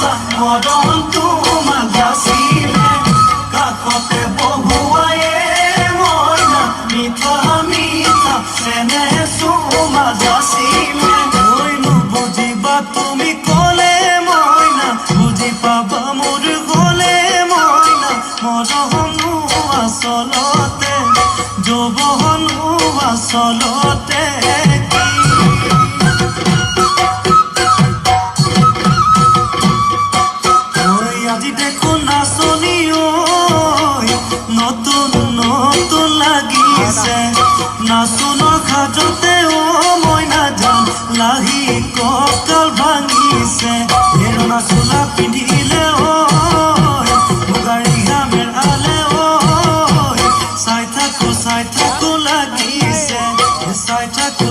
মৰমটো মাগাছিলে কাষতে বহুৱায়ে মইনা মিঠা মিঠা চেনেহ চুমা যাছিলে মইনো বুজিবা তুমি ক'লে মইনা বুজি পাবা মোৰ গ'লে মইনা মৰমো আচলতে যৌৱনো আচলতে নাচুনৰ খাজতে মইনা যান লাহি কঁকাল ভাঙিছে হেৰুণা চোলা পিন্ধিলে মুগাৰী মেৰালে চাই থাকো লাগিছে চাই থাকো